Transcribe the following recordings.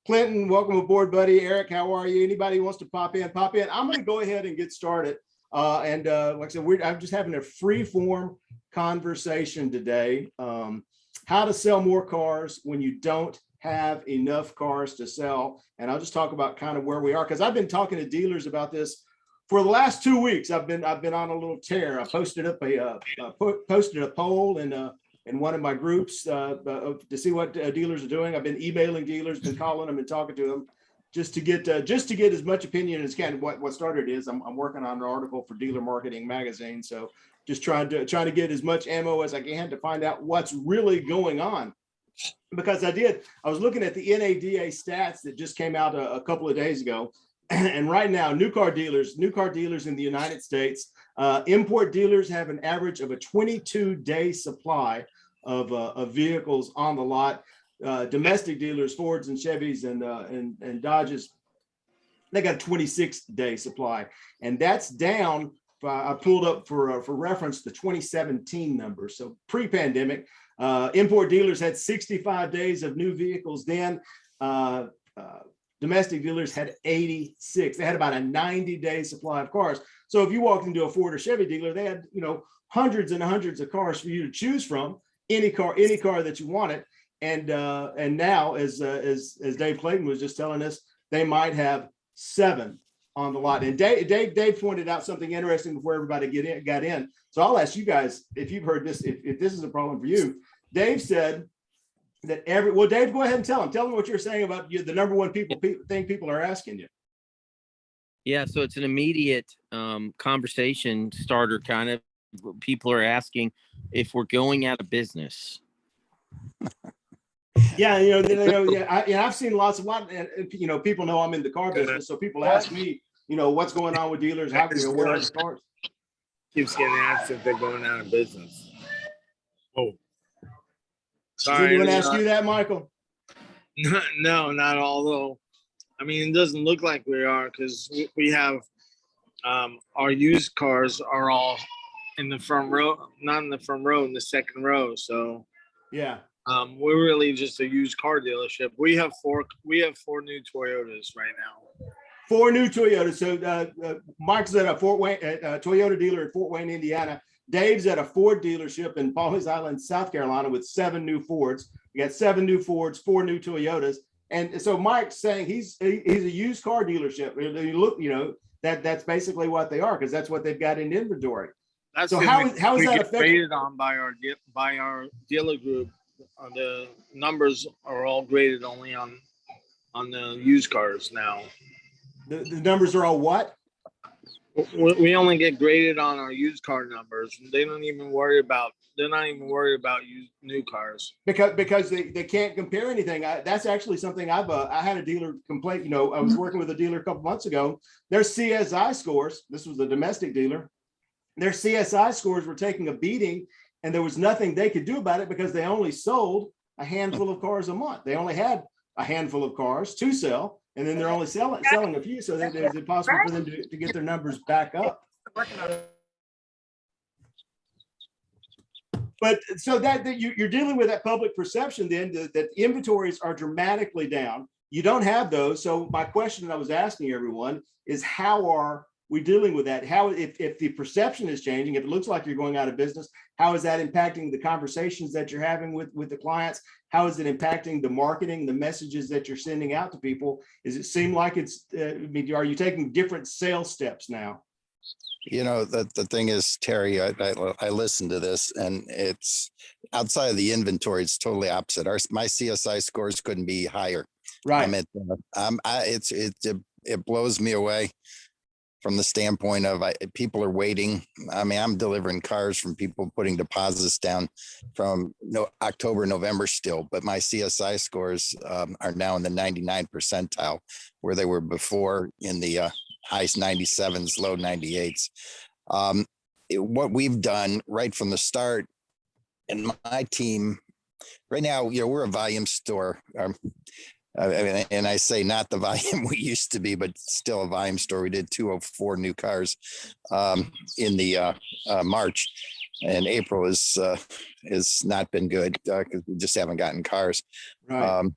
Clinton, welcome aboard, buddy. Eric, how are you? Anybody who wants to pop in, pop in. I'm going to go ahead and get started. Like I said, I'm just having a free form conversation today. How to sell more cars when you don't have enough cars to sell. And I'll just talk about kind of where we are, because I've been talking to dealers about this for the last 2 weeks. I've been on a little tear. I posted up posted a poll in one of my groups to see what dealers are doing. I've been emailing dealers, been calling them and talking to them just to get as much opinion as can. What started is I'm working on an article for Dealer Marketing Magazine, so just trying to get as much ammo as I can to find out what's really going on. Because I was looking at the NADA stats that just came out a couple of days ago, and right now new car dealers in the United States, import dealers have an average of a 22-day supply of vehicles on the lot. Domestic dealers, Fords and Chevys and Dodges, they got a 26-day supply, and that's down. I pulled up for reference the 2017 numbers. So pre-pandemic, import dealers had 65 days of new vehicles. Then domestic dealers had 86. They had about a 90-day supply of cars. So if you walked into a Ford or Chevy dealer, they had hundreds and hundreds of cars for you to choose from. Any car that you wanted. And now, as Dave Clayton was just telling us, they might have 7 on the lot. And Dave pointed out something interesting before everybody got in. So I'll ask you guys if you've heard this, if this is a problem for you. Dave said that Dave, go ahead and tell them what you're saying about the number one thing people are asking you. Yeah, so it's an immediate conversation starter kind of. People are asking if we're going out of business. Yeah, I've seen lots. People know I'm in the car business, so people ask me, what's going on with dealers? How where are the cars? Keeps getting asked if they're going out of business. Oh, sorry. Does anyone ask you that, Michael? No, not although. I mean, it doesn't look like we are, because we have our used cars are all in the front row, not in the front row, in the second row. So yeah, we're really just a used car dealership. We have four new Toyotas right now. 4 new Toyotas. So Mike's at a Toyota dealer in Fort Wayne, Indiana. Dave's at a Ford dealership in Pawleys Island, South Carolina, with 7 new Fords. We got 7 new Fords, 4 new Toyotas. And so Mike's saying he's a used car dealership. You look, that's basically what they are, because that's what they've got in inventory. That's so how is that affected? Graded on by our dealer group. The numbers are all graded only on the used cars now. The numbers are all what? We only get graded on our used car numbers. They're not even worried about new cars because they can't compare anything. That's actually something I had a dealer complain. I was working with a dealer a couple months ago. Their CSI scores. This was a domestic dealer. Their CSI scores were taking a beating, and there was nothing they could do about it because they only sold a handful of cars a month. They only had a handful of cars to sell, and then they're only selling a few, so that it's impossible for them to get their numbers back up. But so that you're dealing with that public perception then that inventories are dramatically down. You don't have those. So my question that I was asking everyone is, how are we dealing with that? How, if the perception is changing, if it looks like you're going out of business, how is that impacting the conversations that you're having with the clients? How is it impacting the marketing, the messages that you're sending out to people? Does it seem like it's, are you taking different sales steps now? The thing is, Terry, I listened to this, and it's outside of the inventory. It's totally opposite. My CSI scores couldn't be higher. Right. It blows me away from the standpoint of people are waiting. I mean, I'm delivering cars from people putting deposits down from October, November still, but my CSI scores are now in the 99 percentile, where they were before in the high 97s, low 98s. What we've done right from the start, and my team right now, we're a volume store. And I say not the volume we used to be, but still a volume store. We did 204 new cars in the March, and April is not been good because we just haven't gotten cars. Right.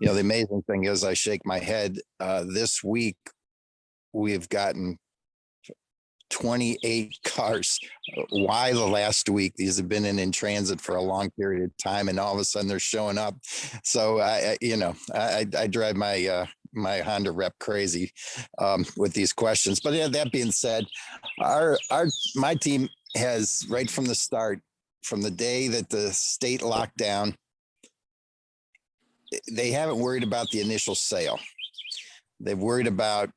You know, the amazing thing is I shake my head. This week, we've gotten 28 cars. Why the last week? These have been in transit for a long period of time, and all of a sudden they're showing up. So I drive my my Honda rep crazy with these questions. But yeah, that being said, my team has right from the start, from the day that the state locked down, they haven't worried about the initial sale. They've worried about,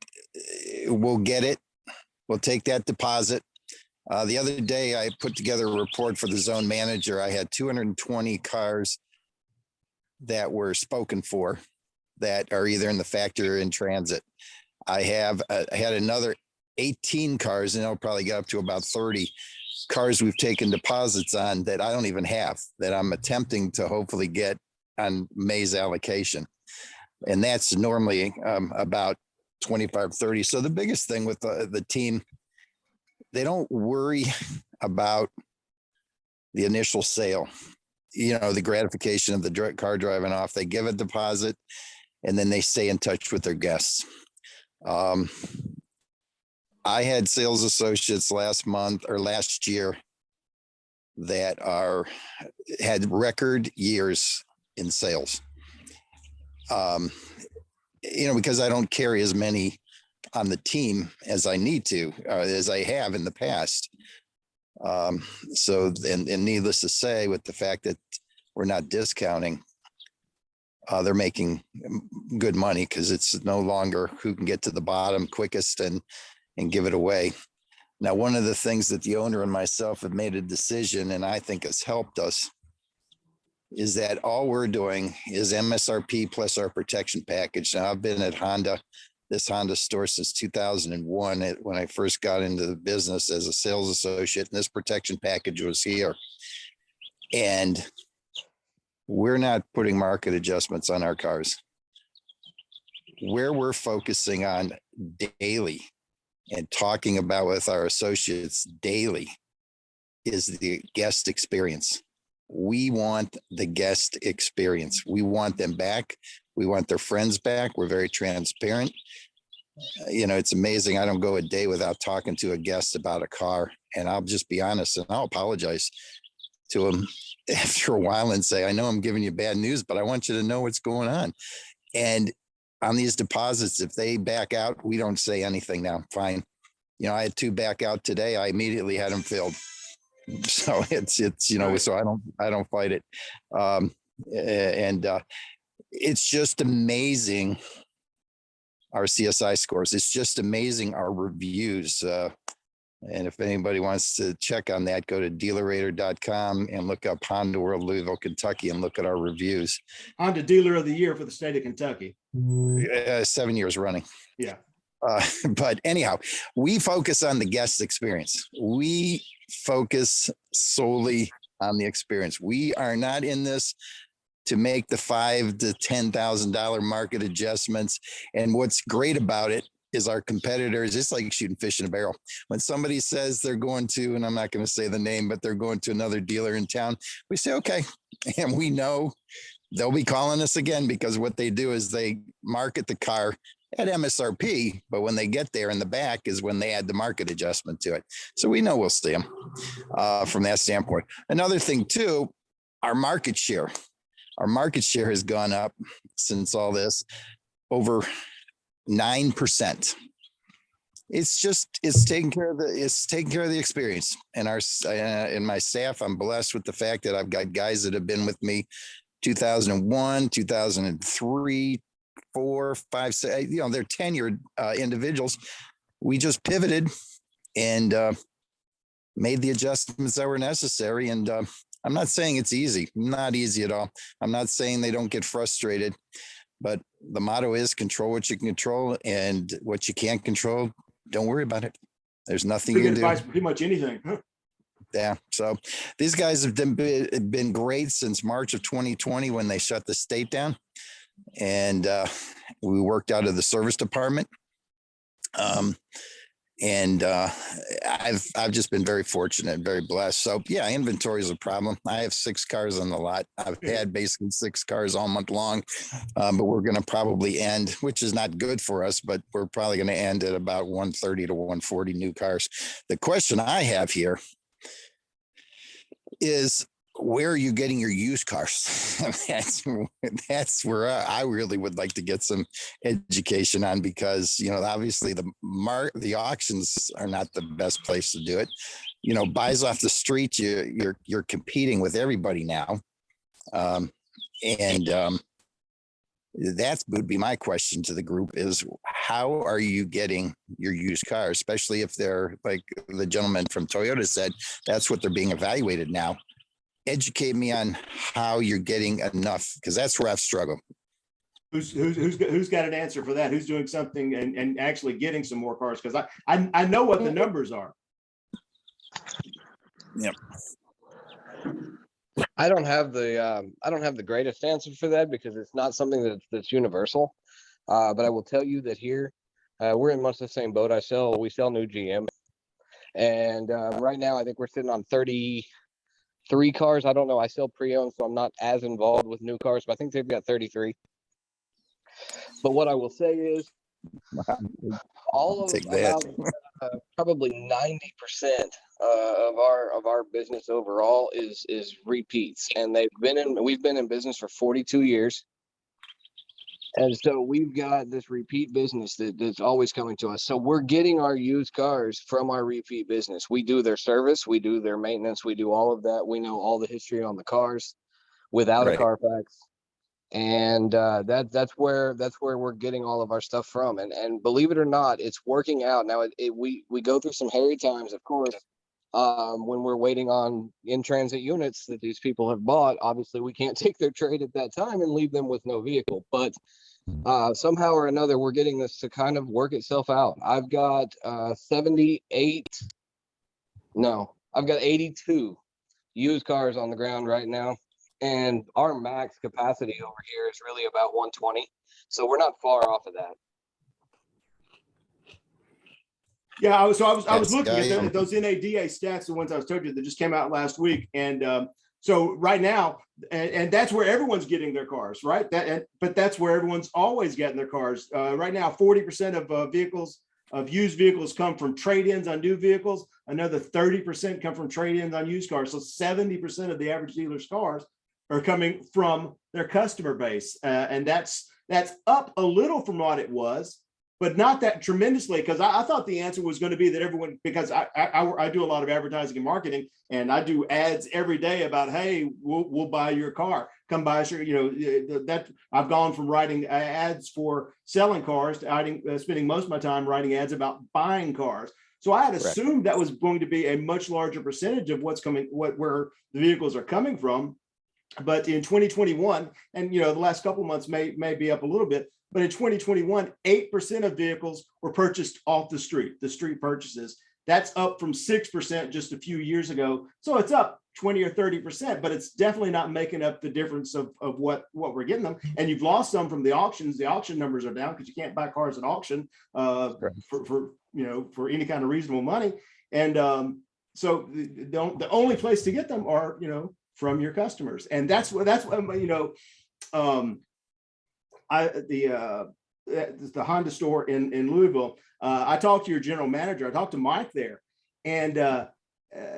we'll get it. We'll take that deposit. The other day, I put together a report for the zone manager. I had 220 cars that were spoken for that are either in the factory or in transit. I had another 18 cars, and I'll probably get up to about 30 cars we've taken deposits on that I don't even have, that I'm attempting to hopefully get on May's allocation. And that's normally about 25, 30. So the biggest thing with the team, they don't worry about the initial sale, the gratification of the car driving off. They give a deposit and then they stay in touch with their guests. I had sales associates last year that had record years in sales. Because I don't carry as many on the team as I need to, as I have in the past. So needless to say, with the fact that we're not discounting, they're making good money because it's no longer who can get to the bottom quickest and give it away. Now, one of the things that the owner and myself have made a decision, and I think has helped us, is that all we're doing is MSRP plus our protection package. Now, I've been at this Honda store since 2001, when I first got into the business as a sales associate, and this protection package was here. And we're not putting market adjustments on our cars. Where we're focusing on daily and talking about with our associates daily is the guest experience. We want the guest experience. We want them back. We want their friends back. We're very transparent. It's amazing. I don't go a day without talking to a guest about a car. And I'll just be honest, and I'll apologize to them after a while and say, I know I'm giving you bad news, but I want you to know what's going on. And on these deposits, if they back out, we don't say anything now. Fine. I had 2 back out today. I immediately had them filled. So it's Right. so I don't fight it. It's just amazing, our CSI scores. It's just amazing, our reviews. And if anybody wants to check on that, go to dealerrater.com and look up Honda World Louisville, Kentucky, and look at our reviews. Honda Dealer of the Year for the state of Kentucky. 7 years running. Yeah. But anyhow, we focus on the guest experience. We focus solely on the experience. We are not in this to make the $5,000 to $10,000 market adjustments. And what's great about it is our competitors, it's like shooting fish in a barrel. When somebody says they're going to, and I'm not going to say the name, but they're going to another dealer in town, we say, okay. And we know they'll be calling us again, because what they do is they market the car at MSRP, but when they get there in the back is when they add the market adjustment to it. So we know we'll see them from that standpoint. Another thing too, our market share has gone up since all this, over 9%. It's taking care of the experience. And and my staff, I'm blessed with the fact that I've got guys that have been with me 2001, 2003, 4, 5, 6, they're tenured individuals. We just pivoted and made the adjustments that were necessary. And I'm not saying it's easy, not easy at all. I'm not saying they don't get frustrated, but the motto is control what you can control, and what you can't control, don't worry about it. There's nothing you can do. Advice for pretty much anything. Yeah. So these guys have been great since March of 2020, when they shut the state down. And we worked out of the service department. And I've just been very fortunate, very blessed. So yeah, inventory is a problem. I have 6 cars on the lot. I've had basically 6 cars all month long, but we're going to probably end, which is not good for us, but we're probably going to end at about 130 to 140 new cars. The question I have here is, where are you getting your used cars? that's where I really would like to get some education on, because obviously the auctions are not the best place to do it. Buys off the street, you're competing with everybody now, and that would be my question to the group: is how are you getting your used cars, especially if they're like the gentleman from Toyota said, that's what they're being evaluated now. Educate me on how you're getting enough, because that's where I've struggled. Who's got an answer for that? Who's doing something and actually getting some more cars? Because I know what the numbers are. Yep. I don't have the greatest answer for that, because it's not something that's universal. But I will tell you that here, we're in much the same boat. We sell new GM, and right now I think we're sitting on 33 cars. I don't know. I sell pre-owned, so I'm not as involved with new cars, but I think they've got 33. But what I will say is, about probably 90% of our business overall is repeats, and we've been in business for 42 years. And so we've got this repeat business that's always coming to us. So we're getting our used cars from our repeat business. We do their service, we do their maintenance, we do all of that. We know all the history on the cars without a Carfax. And that's where we're getting all of our stuff from. And believe it or not, it's working out. Now we go through some hairy times, of course, when we're waiting on in-transit units that these people have bought. Obviously, we can't take their trade at that time and leave them with no vehicle. But somehow or another, we're getting this to kind of work itself out. I've got 82 used cars on the ground right now. And our max capacity over here is really about 120. So we're not far off of that. Yeah, I was looking at those NADA stats, the ones I was told you that just came out last week, and so right now, and that's where everyone's getting their cars, right? But that's where everyone's always getting their cars. Right now, 40% of used vehicles come from trade-ins on new vehicles. Another 30% come from trade-ins on used cars. So 70% of the average dealer's cars are coming from their customer base, and that's up a little from what it was, but not that tremendously, because I thought the answer was going to be that everyone, because I do a lot of advertising and marketing, and I do ads every day about, hey, we'll buy your car, come buy us your, that I've gone from writing ads for selling cars to spending most of my time writing ads about buying cars. So I had assumed that was going to be a much larger percentage of what's coming, where the vehicles are coming from. But in 2021, and the last couple of months may be up a little bit, but in 2021, 8% of vehicles were purchased off the street purchases. That's up from 6% just a few years ago. So it's up 20 or 30%, but it's definitely not making up the difference of what we're getting them. And you've lost some from the auctions. The auction numbers are down because you can't buy cars at auction for any kind of reasonable money. And so the only place to get them are from your customers, and that's what the Honda store in Louisville. I talked to your general manager. I talked to Mike there, and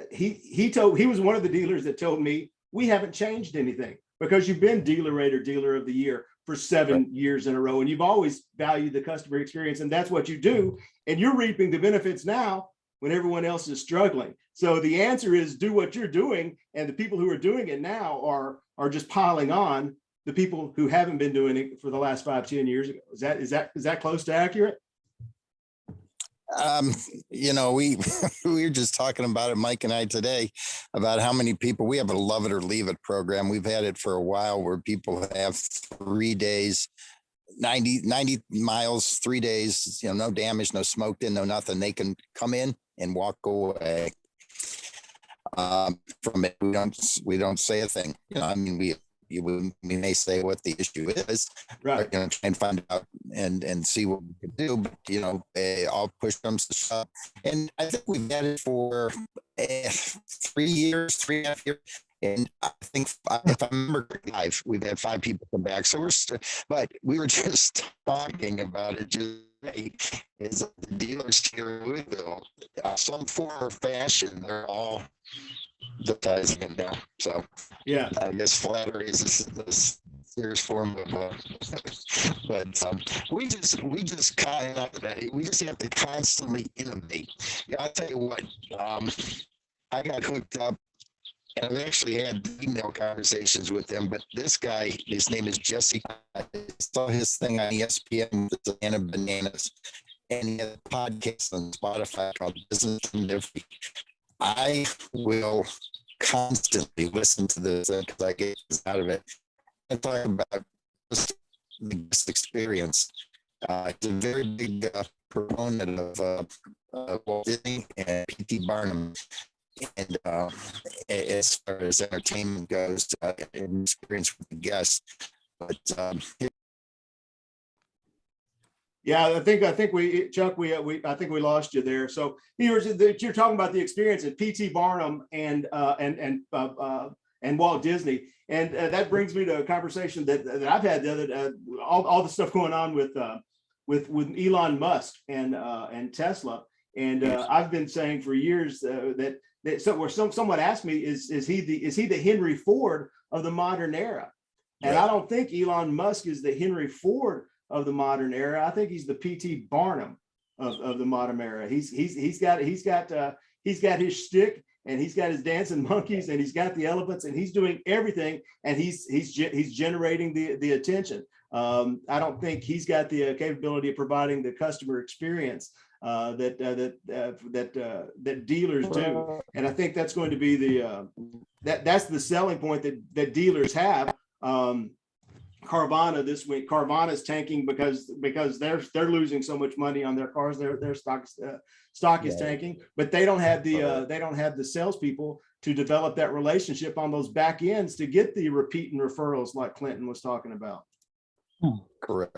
he was one of the dealers that told me, we haven't changed anything, because you've been Dealer Rater Dealer of the Year for 7 years in a row, and you've always valued the customer experience, and that's what you do, and you're reaping the benefits now when everyone else is struggling. So the answer is, do what you're doing, and the people who are doing it now are just piling on the people who haven't been doing it for the last 5-10 years ago. Is that close to accurate? We were just talking about it, Mike and I, today, about how many people we have a love it or leave it program. We've had it for a while, where people have 3 days, 90 miles, 3 days, no damage, no smoked in, no nothing. They can come in and walk away from it. We don't say a thing. We may say what the issue is, right? Try and find out and see what we can do. But you know, I'll push comes to shove, and I think we've had it for 3 years, 3.5 years. And I think if I remember live, we've had 5 people come back. So but we were just talking about it. Just is the dealers here in Louisville, some form or fashion, they're all advertising it now. So Yeah. I guess flattery is this serious form of, but we just kind of, we just have to constantly innovate. Yeah, I'll tell you what, I got hooked up. And I've actually had email conversations with him, but this guy, his name is Jesse. I saw his thing on ESPN with the Anna Bananas, and he had a podcast on Spotify called Business from Different. I will constantly listen to this because I get this out of it. I talk about the guest experience. He's a very big proponent of Walt Disney and P.T. Barnum. And as far as entertainment goes, and experience with the guests, but yeah, I think we Chuck, I think we lost you there. So you're talking about the experience at P.T. Barnum and Walt Disney, and that brings me to a conversation that I've had the other all the stuff going on with Elon Musk and Tesla, and I've been saying for years that where someone asked me, is he the Henry Ford of the modern era? And right. I don't think Elon Musk is the Henry Ford of the modern era. I think he's the P.T. Barnum of the modern era. He's got his shtick, and he's got his dancing monkeys, and he's got the elephants, and he's doing everything, and he's generating the attention. I don't think he's got the capability of providing the customer experience that dealers do, and I think that's going to be that's the selling point that dealers have. Carvana this week, Carvana's tanking because they're losing so much money on their cars. Their stock is tanking, but they don't have the salespeople to develop that relationship on those back ends to get the repeat and referrals like Clinton was talking about. Correct.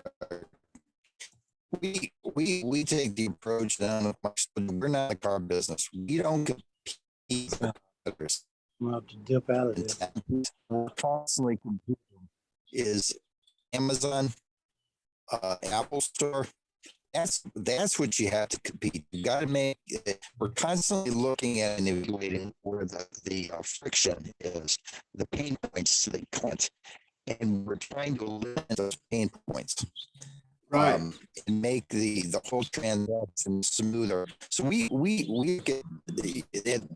We take the approach down. We're not a car business. We don't compete with others. I'm gonna have to dip out of this. We're constantly competing. Is Amazon, Apple Store. That's what you have to compete. You got to make. We're constantly looking at and evaluating where the friction is, the pain points to the client, and we're trying to eliminate those pain points. Right. And make the whole transaction smoother. So we get at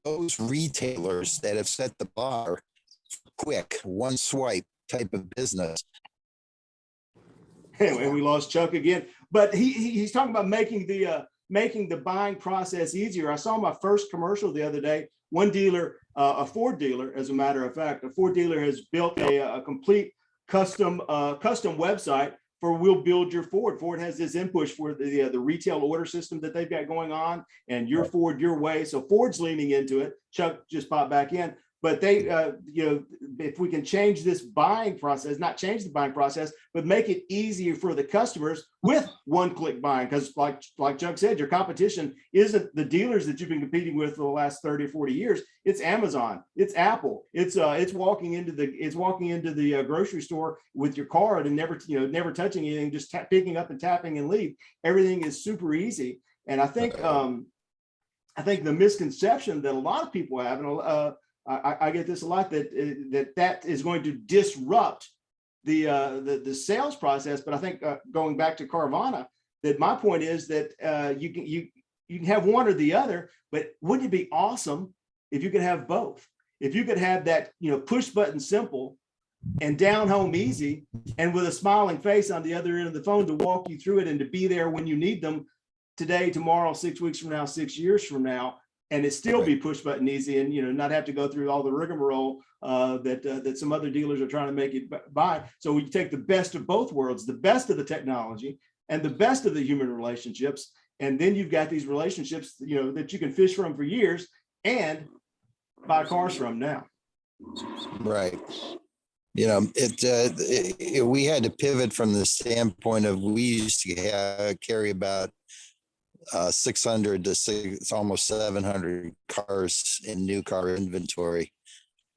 those retailers that have set the bar quick, one swipe type of business. Anyway, we lost Chuck again, but he's talking about making the buying process easier. I saw my first commercial the other day. One dealer, a Ford dealer, as a matter of fact, a Ford dealer has built a complete custom website for We'll Build Your Ford. Ford has this inpush for the retail order system that they've got going on, and your Ford your way. So Ford's leaning into it. Chuck just popped back in. But they, if we can change this buying process, not change the buying process, but make it easier for the customers with one-click buying, because like Chuck said, your competition isn't the dealers that you've been competing with for the last 30 or 40 years. It's Amazon, it's Apple, it's walking into the grocery store with your card and never touching anything, just picking up and tapping and leave. Everything is super easy, and I think the misconception that a lot of people have, and I get this a lot, that is going to disrupt the sales process. But I think going back to Carvana, that my point is that you can have one or the other, but wouldn't it be awesome if you could have both? If you could have that, push button simple and down home easy, and with a smiling face on the other end of the phone to walk you through it and to be there when you need them today, tomorrow, 6 weeks from now, 6 years from now. And it still be push button easy, and not have to go through all the rigmarole that some other dealers are trying to make it buy. So we take the best of both worlds, the best of the technology and the best of the human relationships, and then you've got these relationships that you can fish from for years and buy cars from now. Right. You know, we had to pivot from the standpoint of we used to carry about 600 to almost 700 cars in new car inventory.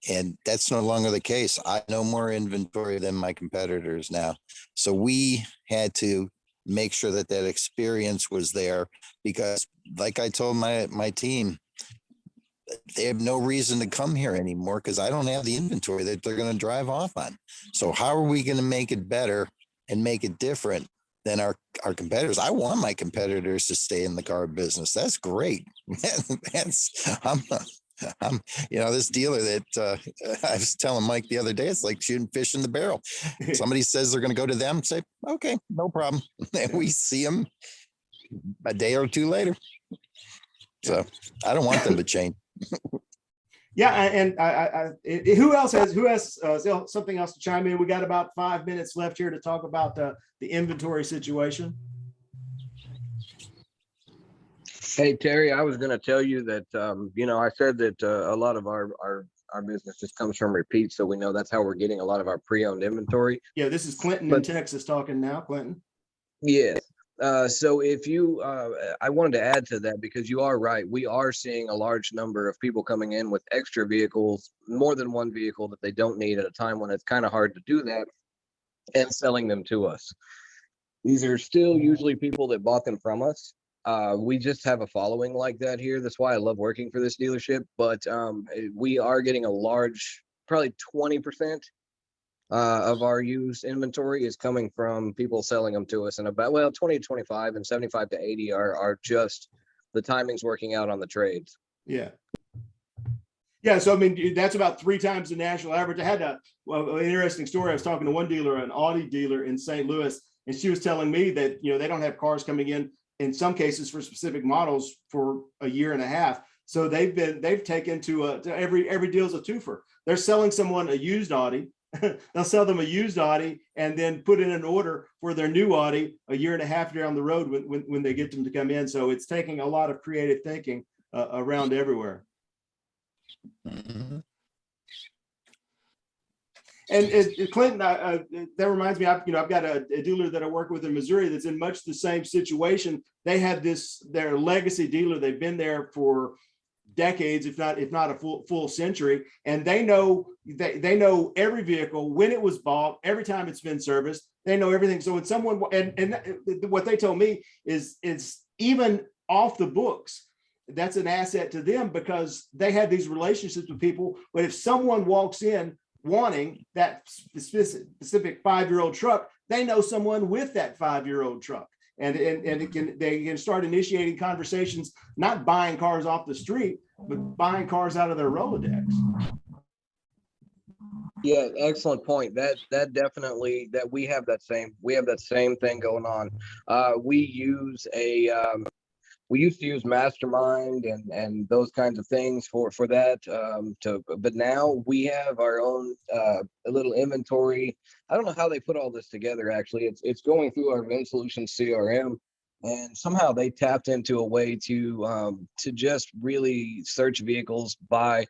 And that's no longer the case. I know more inventory than my competitors now. So we had to make sure that that experience was there, because like I told my team, they have no reason to come here anymore because I don't have the inventory that they're going to drive off on. So how are we going to make it better and make it different than our competitors? I want my competitors to stay in the car business. That's great. I'm, this dealer that I was telling Mike the other day, it's like shooting fish in the barrel. Somebody says they're going to go to them, say, okay, no problem. And we see them a day or two later. So I don't want them to change. Yeah, and who has something else to chime in? We got about 5 minutes left here to talk about the inventory situation. Hey, Terry, I was going to tell you that, I said that a lot of our business just comes from repeats. So we know that's how we're getting a lot of our pre-owned inventory. Yeah, this is Clinton in Texas talking now, Clinton. Yeah. So if you, I wanted to add to that because you are right. We are seeing a large number of people coming in with extra vehicles, more than one vehicle that they don't need at a time when it's kind of hard to do that, and selling them to us. These are still usually people that bought them from us. We just have a following like that here. That's why I love working for this dealership. But we are getting a large, probably 20% of our used inventory is coming from people selling them to us, and about 20 to 25 and 75 to 80 are just the timing's working out on the trades. Yeah. So I mean, that's about 3 times the national average. I had an interesting story. I was talking to one dealer, an Audi dealer in St. Louis, and she was telling me that they don't have cars coming in some cases for specific models for a year and a half. So they've taken to every deal's a twofer. They're selling someone a used Audi. They'll sell them a used Audi and then put in an order for their new Audi a year and a half down the road when they get them to come in. So it's taking a lot of creative thinking around everywhere. Mm-hmm. And Clinton, that reminds me, I've got a dealer that I work with in Missouri that's in much the same situation. They have their legacy dealer. They've been there for decades, if not a full century, and they know every vehicle, when it was bought, every time it's been serviced. They know everything. So when someone and what they told me is it's even off the books, that's an asset to them because they have these relationships with people. But if someone walks in wanting that specific 5-year-old truck, they know someone with that 5-year-old truck. And they can start initiating conversations, not buying cars off the street, but buying cars out of their Rolodex. Yeah, excellent point. That definitely, that we have that same thing going on. We used to use Mastermind and those kinds of things for that. But now we have our own a little inventory. I don't know how they put all this together. Actually, it's going through our VIN Solutions CRM, and somehow they tapped into a way to just really search vehicles by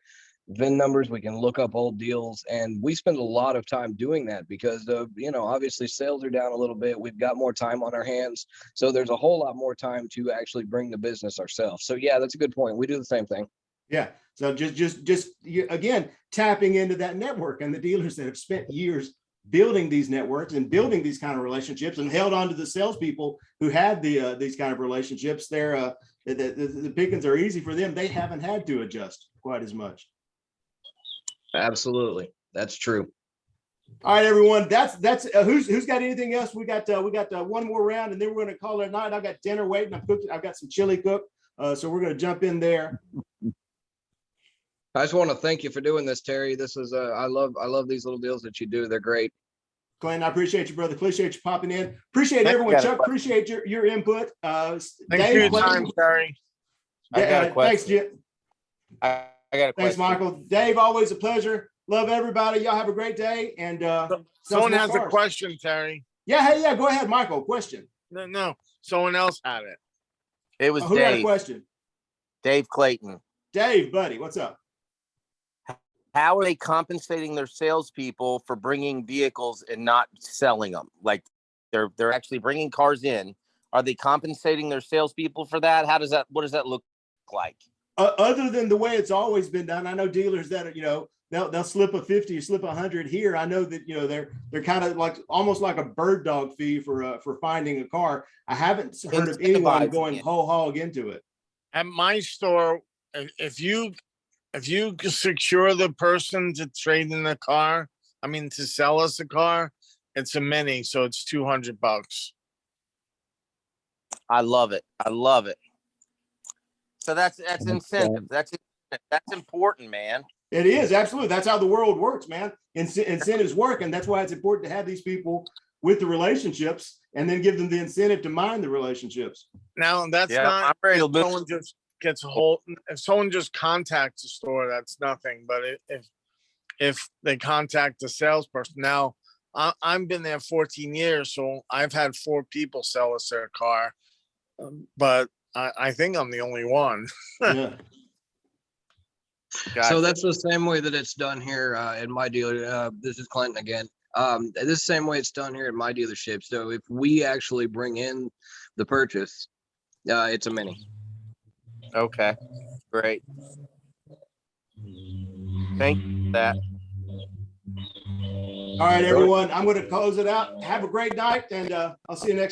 VIN numbers. We can look up old deals, and we spend a lot of time doing that because obviously sales are down a little bit. We've got more time on our hands, so there's a whole lot more time to actually bring the business ourselves. So yeah, that's a good point. We do the same thing. Yeah. So just again, tapping into that network and the dealers that have spent years building these networks and building these kind of relationships and held on to the salespeople who had these kind of relationships. They're the pickings are easy for them. They haven't had to adjust quite as much. Absolutely, that's true. All right, everyone. That's who's got anything else? We got one more round, and then we're going to call it a night. I've got dinner waiting. I've got some chili cooked, so we're going to jump in there. I just want to thank you for doing this, Terry. This is I love these little deals that you do. They're great. Glenn, I appreciate you, brother. Appreciate you popping in. Appreciate everyone. Chuck, appreciate your input. Thanks Dave, for your time, Terry. Thanks, Jim. I got a question. Thanks, Michael. Dave, always a pleasure. Love everybody. Y'all have a great day. And someone has a question, Terry. Yeah. Go ahead, Michael. Question. No. Someone else had it. It was who Dave. had a question? Dave Clayton. Dave, buddy, what's up? how are they compensating their salespeople for bringing vehicles and not selling them? Like they're actually bringing cars in. Are they compensating their salespeople for that? What does that look like? Other than the way it's always been done, I know dealers that are, they'll slip a 50, slip 100 here. I know that, they're kind of like almost like a bird dog fee for finding a car. I haven't heard of anyone going whole hog into it. At my store, if you secure the person to trade in the car, to sell us a car, it's a mini, so it's $200. I love it. I love it. So that's incentive. That's important, man. It is, absolutely. That's how the world works, man. Incentives work, and that's why it's important to have these people with the relationships and then give them the incentive to mind the relationships. Now, that's not, I'm ready to if someone just gets a hold, if someone just contacts the store, that's nothing. But if they contact the salesperson, now I've been there 14 years, so I've had 4 people sell us their car, but I think I'm the only one. Yeah. Gotcha. So that's the same way that it's done here in my dealer. This is Clinton again. This is the same way it's done here at my dealership. So if we actually bring in the purchase, it's a mini. Okay, great. Thank you for that. All right, everyone. I'm going to close it out. Have a great night, and I'll see you next